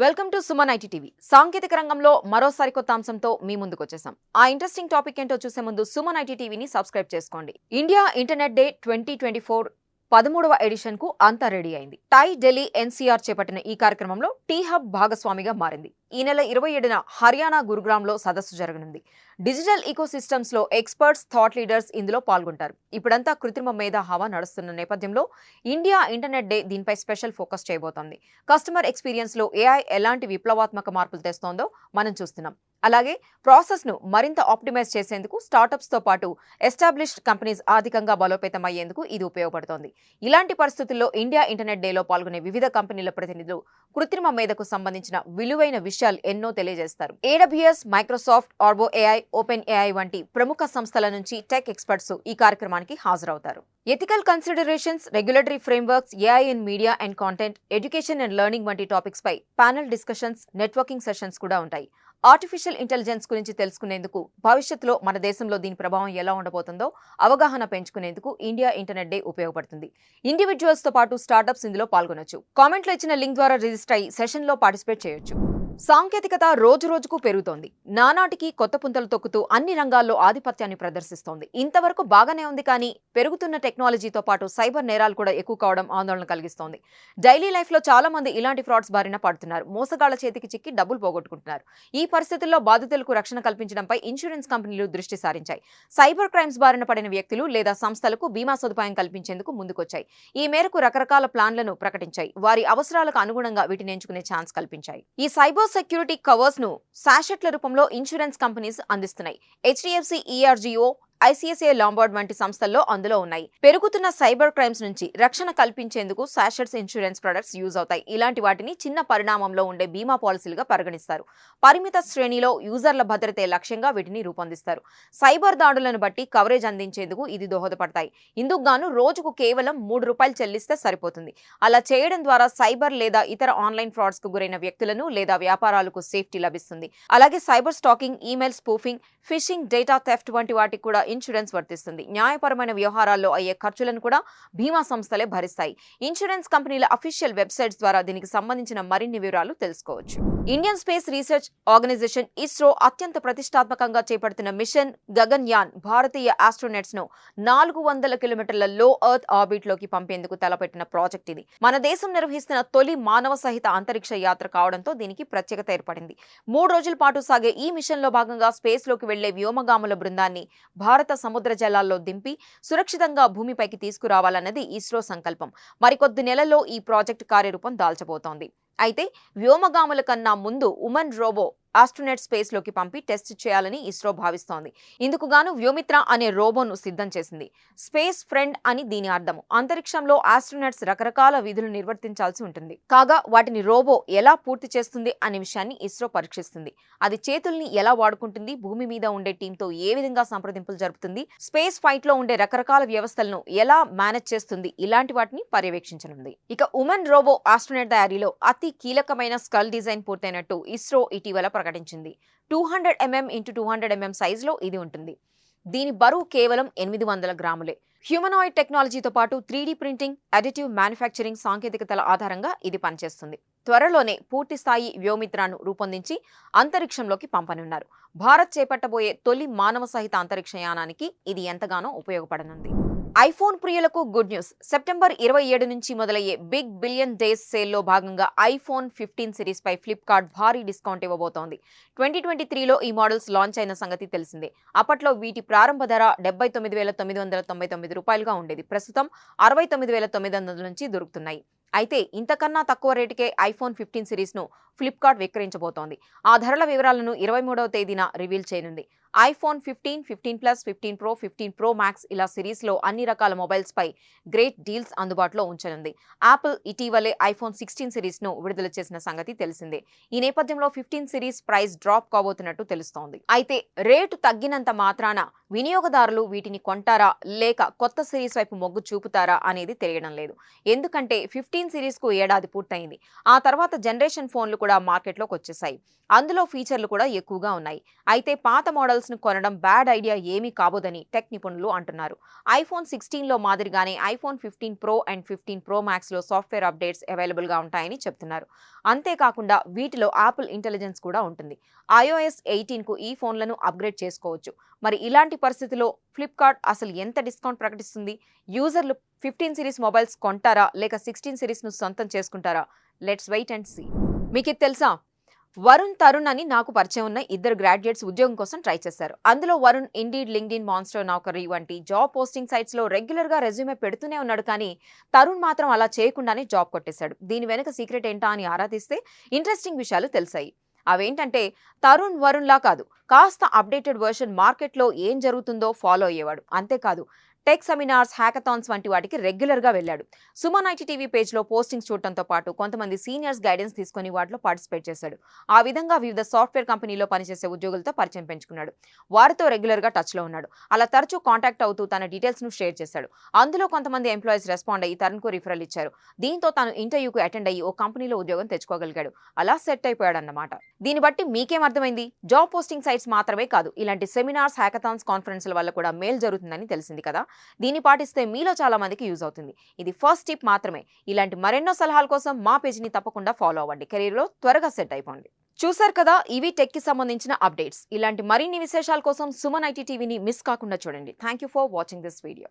Welcome to Suman IT TV. సాంకేతిక రంగంలో మరోసారి కొత్త అంశంతో మీ ముందుకు వచ్చేసాం. ఆ ఇంట్రెస్టింగ్ టాపిక్ ఏంటో చూసే ముందు సుమన్ ఐటీ టీవీని సబ్స్క్రైబ్ చేసుకోండి. ఇండియా ఇంటర్నెట్ డే 2024 13వ ఎడిషన్ కు అంతా రెడీ అయింది. టై ఢిల్లీ ఎన్సీఆర్ చేపట్టిన ఈ కార్యక్రమంలో టీ హబ్ భాగస్వామిగా మారింది. ఈ నెల 27న హర్యానా గురుగ్రామ్ లో సదస్సు జరగనుంది. డిజిటల్ ఈకో సిస్టమ్స్ లో ఎక్స్పర్ట్స్, థాట్ లీడర్స్ ఇందులో పాల్గొంటారు. ఇప్పుడంతా కృత్రిమ మేధ హవా నడుస్తున్న నేపథ్యంలో ఇండియా ఇంటర్నెట్ డే దీనిపై స్పెషల్ ఫోకస్ చేయబోతోంది. కస్టమర్ ఎక్స్పీరియన్స్ లో ఏఐ ఎలాంటి విప్లవాత్మక మార్పులు తెస్తోందో మనం చూస్తున్నాం. అలాగే ప్రాసెస్ ను మరింత ఆప్టిమైజ్ చేసేందుకు స్టార్టప్స్ తో పాటు ఎస్టాబ్లిష్డ్ కంపెనీస్ ఆర్థికంగా బలోపేతం అయ్యేందుకు ఇది ఉపయోగపడుతోంది. ఇలాంటి పరిస్థితుల్లో ఇండియా ఇంటర్నెట్ డేలో పాల్గొనే వివిధ కంపెనీల ప్రతినిధులు కృత్రిమ మేధకు సంబంధించిన విలువైన విషయాలు ఎన్నో తెలియజేస్తారు. AWS, Microsoft, Orbo AI, OpenAI వంటి ప్రముఖ సంస్థల నుంచి టెక్ ఎక్స్పర్ట్స్ ఈ కార్యక్రమానికి హాజరవుతారు. Ethical considerations, regulatory frameworks, AI in media and content, education and learning వంటి టాపిక్స్ పై ప్యానెల్ డిస్కషన్స్, నెట్వర్కింగ్ సెషన్స్ కూడా ఉంటాయి. ఆర్టిఫిషియల్ ఇంటెలిజెన్స్ గురించి తెలుసుకునేందుకు, భవిష్యత్తులో మన దేశంలో దీని ప్రభావం ఎలా ఉండబోతుందో అవగాహన పెంచుకునేందుకు ఇండియా ఇంటర్నెట్ డే ఉపయోగపడుతుంది. ఇండివిజువల్స్ తో పాటు స్టార్టప్స్ ఇందులో పాల్గొనొచ్చు. కామెంట్లో ఇచ్చిన లింక్ ద్వారా రిజిస్టర్ అయ్యి సెషన్ లో పార్టిసిపేట్ చేయొచ్చు. సాంకేతికత రోజు రోజుకు పెరుగుతోంది. నానాటికి కొత్త పుంతలు తొక్కుతూ అన్ని రంగాల్లో ఆధిపత్యాన్ని ప్రదర్శిస్తోంది. ఇంతవరకు బాగానే ఉంది, కానీ పెరుగుతున్న టెక్నాలజీతో పాటు సైబర్ నేరాలు కూడా ఎక్కువ కావడం ఆందోళన కలిగిస్తోంది. డైలీ లైఫ్ లో చాలా మంది ఇలాంటి ఫ్రాడ్స్ బారిన పడుతున్నారు. మోసగాళ్ల చేతికి చిక్కి డబ్బులు పోగొట్టుకుంటున్నారు. ఈ పరిస్థితుల్లో బాధితులకు రక్షణ కల్పించడంపై ఇన్సూరెన్స్ కంపెనీలు దృష్టి సారించాయి. సైబర్ క్రైమ్స్ బారిన పడిన వ్యక్తులు లేదా సంస్థలకు బీమా సదుపాయం కల్పించేందుకు ముందుకొచ్చాయి. ఈ మేరకు రకరకాల ప్లాన్లను ప్రకటించాయి. వారి అవసరాలకు అనుగుణంగా వీటిని ఎంచుకునే ఛాన్స్ కల్పించాయి. ఈ సైబర్ సెక్యూరిటీ కవర్స్ ను సాషెట్ల రూపంలో ఇన్సూరెన్స్ కంపెనీస్ అందిస్తున్నాయి. HDFC ERGO, ICICI లాంబార్డ్ వంటి సంస్థల్లో అందులో ఉన్నాయి. పెరుగుతున్న సైబర్ క్రైమ్స్ నుంచి రక్షణ కల్పించేందుకు సాషెట్స్ ఇన్సూరెన్స్ ప్రొడక్ట్స్ యూజ్ అవుతాయి. ఇలాంటి వాటిని చిన్న పరిణామంలో ఉండే బీమా పాలసీలుగా పరిగణిస్తారు. పరిమిత శ్రేణిలో యూజర్ల భద్రతే లక్ష్యంగా వీటిని రూపొందిస్తారు. సైబర్ దాడులను బట్టి కవరేజ్ అందించేందుకు ఇది దోహదపడతాయి. ఇందుకు గాను రోజుకు కేవలం ₹3 చెల్లిస్తే సరిపోతుంది. అలా చేయడం ద్వారా సైబర్ లేదా ఇతర ఆన్లైన్ ఫ్రాడ్స్ కు గురైన వ్యక్తులను లేదా వ్యాపారాలకు సేఫ్టీ లభిస్తుంది. అలాగే cyber stacking, email spoofing, fishing, data theft వంటి వాటికి కూడా ఇన్సూరెన్స్ వర్తిస్తుంది. న్యాయపరమైన వ్యవహారాల్లో అయ్యే ఖర్చులను కూడా బీమా సంస్థలే భరిస్తాయి. ఇన్సూరెన్స్ కంపెనీల అఫీషియల్ వెబ్సైట్స్ ద్వారా దీనికి సంబంధించిన మరిన్ని వివరాలు తెలుసుకోవచ్చు. Indian space research organisation ISRO అత్యంత ప్రతిష్టాత్మకంగా చేపడుతున్న మిషన్ గగన్యాన్ భారతీయ ఆస్ట్రోనెట్స్ ను 400 కిలోమీటర్ల లో ఎర్త్ ఆర్బిట్ లోకి పంపేందుకు తలపెట్టిన ప్రాజెక్ట్ ఇది. మన దేశం నిర్వహిస్తున్న తొలి మానవ సహిత అంతరిక్ష యాత్ర కావడంతో దీనికి ప్రత్యేకత ఏర్పడింది. 3 రోజుల పాటు సాగే ఈ మిషన్ లో భాగంగా స్పేస్ లోకి వెళ్లే వ్యోమగాముల బృందాన్ని భారత సముద్ర జలాల్లో దింపి సురక్షితంగా భూమిపైకి తీసుకురావాలన్నది ఇస్రో సంకల్పం. మరికొద్ది నెలల్లో ఈ ప్రాజెక్టు కార్యరూపం దాల్చబోతోంది. అయితే వ్యోమగాముల కన్నా ముందు ఉమన్ రోబో ఆస్ట్రోనెట్ స్పేస్ లోకి పంపి టెస్ట్ చేయాలని ఇస్రో భావిస్తోంది. ఇందుకు గాను వ్యోమిత్ర అనే రోబోను సిద్ధం చేసింది. స్పేస్ ఫ్రెండ్ అని దీని అర్థం. అంతరిక్షంలో ఆస్ట్రోనెట్స్ రకరకాల విధులు నిర్వర్తించాల్సి ఉంటుంది. కాగా వాటిని రోబో ఎలా పూర్తి చేస్తుంది అనే విషయాన్ని ఇస్రో పరీక్షిస్తుంది. అది చేతుల్ని ఎలా వాడుకుంటుంది, భూమి మీద ఉండే టీంతో ఏ విధంగా సంప్రదింపులు జరుపుతుంది, స్పేస్ ఫైట్ లో ఉండే రకరకాల వ్యవస్థలను ఎలా మేనేజ్ చేస్తుంది, ఇలాంటి వాటిని పర్యవేక్షించనుంది. ఇక ఉమన్ రోబో ఆస్ట్రోనెట్ తయారీలో అతి కీలకమైన స్కల్ డిజైన్ పూర్తయినట్టు ఇస్రో ఇటీవల ప్రకటించింది. 200 mm x 200 mm సైజులో ఇది ఉంటుంది. దీని బరువు కేవలం 800 గ్రాములే. హ్యూమనాయిడ్ టెక్నాలజీతో పాటు 3D ప్రింటింగ్, అడిటివ్ మ్యానుఫ్యాక్చరింగ్ సాంకేతికతల ఆధారంగా ఇది పనిచేస్తుంది. త్వరలోనే పూర్తి స్థాయి వ్యోమిత్రాను రూపొందించి అంతరిక్షంలోకి పంపనున్నారు. భారత్ చేపట్టబోయే తొలి మానవ సహిత అంతరిక్ష యానానికి ఇది ఎంతగానో ఉపయోగపడనుంది. ఐఫోన్ ప్రియులకు గుడ్ న్యూస్. సెప్టెంబర్ 27 నుంచి మొదలయ్యే బిగ్ బిలియన్ డేస్ సేల్లో భాగంగా ఐఫోన్ 15 సిరీస్ పై ఫ్లిప్కార్ట్ భారీ డిస్కౌంట్ ఇవ్వబోతోంది. 2023లో ఈ మోడల్స్ లాంచ్ అయిన సంగతి తెలిసిందే. అప్పట్లో వీటి ప్రారంభ ధర ₹79,999గా ఉండేది. ప్రస్తుతం ₹69,900 నుంచి దొరుకుతున్నాయి. అయితే ఇంతకన్నా తక్కువ రేటుకే ఐఫోన్ 15 సిరీస్ ను ఫ్లిప్కార్ట్ విక్రయించబోతోంది. ఆ ధరల వివరాలను 23వ తేదీన రివీల్ చేయనుంది. IPhone 15, 15 plus, 15 pro, 15 pro max ఇలా సిరీస్ లో అన్ని రకాల మొబైల్స్ పై గ్రేట్ డీల్స్ అందుబాటులో ఉంచనుంది. యాపిల్ ఇటీవలే ఐఫోన్ 16 సిరీస్ ను విడుదల చేసిన సంగతి తెలిసిందే. ఈ నేపథ్యంలో 15 సిరీస్ ప్రైస్ డ్రాప్ కాబోతున్నట్టు తెలుస్తోంది. అయితే రేటు తగ్గినంత మాత్రాన వినియోగదారులు వీటిని కొంటారా లేక కొత్త సిరీస్ వైపు మొగ్గు చూపుతారా అనేది తెలియడం లేదు. ఎందుకంటే 15 సిరీస్ కు ఏడాది పూర్తయింది. ఆ తర్వాత జనరేషన్ ఫోన్లు కూడా మార్కెట్లోకి వచ్చేసాయి. అందులో ఫీచర్లు కూడా ఎక్కువగా ఉన్నాయి. అయితే పాత మోడల్ మోడల్స్ ను కొనడం బ్యాడ్ ఐడియా ఏమీ కాబోదని టెక్ నిపుణులు అంటున్నారు. ఐఫోన్ 16లో మాదిరిగానే iPhone 15 pro and 15 pro max లో సాఫ్ట్వేర్ అప్డేట్స్ అవైలబుల్ గా ఉంటాయని చెప్తున్నారు. అంతేకాకుండా వీటిలో యాపిల్ ఇంటెలిజెన్స్ కూడా ఉంటుంది. iOS 18 కు ఈ ఫోన్లను అప్గ్రేడ్ చేసుకోవచ్చు. మరి ఇలాంటి పరిస్థితిలో ఫ్లిప్కార్ట్ అసలు ఎంత డిస్కౌంట్ ప్రకటిస్తుంది? యూజర్లు 15 సిరీస్ మొబైల్స్ కొంటారా లేక 16 సిరీస్ ను సొంతం చేసుకుంటారా? Let's wait and see. మీకు ఇది తెలుసా? వరుణ్, తరుణ్ అని నాకు పరిచయం ఉన్న ఇద్దరు గ్రాడ్యుయేట్స్ ఉద్యోగం కోసం ట్రై చేశారు. అందులో వరుణ్ ఇండీడ్, లింక్డ్ఇన్, మాన్స్టర్, నౌకరీ వంటి జాబ్ పోస్టింగ్ సైట్స్ లో రెగ్యులర్ గా రెజ్యూమే పెడుతూనే ఉన్నాడు. కానీ తరుణ్ మాత్రం అలా చేయకుండానే జాబ్ కొట్టేశాడు. దీని వెనక సీక్రెట్ ఏంటా అని ఆరా తీస్తే ఇంట్రెస్టింగ్ విషయాలు తెలిసాయి. అవేంటంటే తరుణ్ వరుణ్ లా కాదు, కాస్త అప్డేటెడ్ వర్షన్ మార్కెట్లో ఏం జరుగుతుందో ఫాలో అయ్యేవాడు. అంతేకాదు టెక్ సెమినార్స్, హ్యాకథాన్స్ వంటి వాటికి రెగ్యులర్ గా వెళ్ళాడు. సుమన్ ఐటీ టీవీ పేజ్ లో పోస్టింగ్స్ చూడటంతో పాటు కొంతమంది సీనియర్స్ గైడెన్స్ తీసుకుని వాటిలో పార్టిసిపేట్ చేశాడు. ఆ విధంగా వివిధ సాఫ్ట్వేర్ కంపెనీలో పనిచేసే ఉద్యోగులతో పరిచయం పెంచుకున్నాడు. వారితో రెగ్యులర్ గా టచ్ లో ఉన్నాడు. అలా తరచూ కాంటాక్ట్ అవుతూ తన డీటెయిల్స్ ను షేర్ చేశాడు. అందులో కొంతమంది ఎంప్లాయీస్ రెస్పాండ్ అయ్యి తరుణ్ కు రిఫరల్ ఇచ్చారు. దీంతో తాను ఇంటర్వ్యూకు అటెండ్ అయ్యి ఓ కంపెనీలో ఉద్యోగం తెచ్చుకోగలిగాడు. అలా సెట్ అయిపోయాడన్నమాట. దీన్ని బట్టి మీకేం అర్థమైంది? జాబ్ పోస్టింగ్ సైట్స్ మాత్రమే కాదు, ఇలాంటి సెమినార్స్, హ్యాకథాన్స్, కాన్ఫరెన్స్ల వల్ల కూడా మేల్ జరుగుతుందని తెలిసింది కదా. దీన్ని పాటిస్తే మీలో చాలా మందికి యూజ్ అవుతుంది. ఇది ఫస్ట్ టిప్ మాత్రమే. ఇలాంటి మరెన్నో సలహాల కోసం మా పేజీని తప్పకుండా ఫాలో అవ్వండి. కెరీర్లో త్వరగా సెట్ అయిపోండి. చూసారు కదా, ఇవి టెక్ కి సంబంధించిన అప్డేట్స్. ఇలాంటి మరిన్ని విశేషాల కోసం సుమన్ ఐటీ టీవీని మిస్ కాకుండా చూడండి. Thank you for watching this video.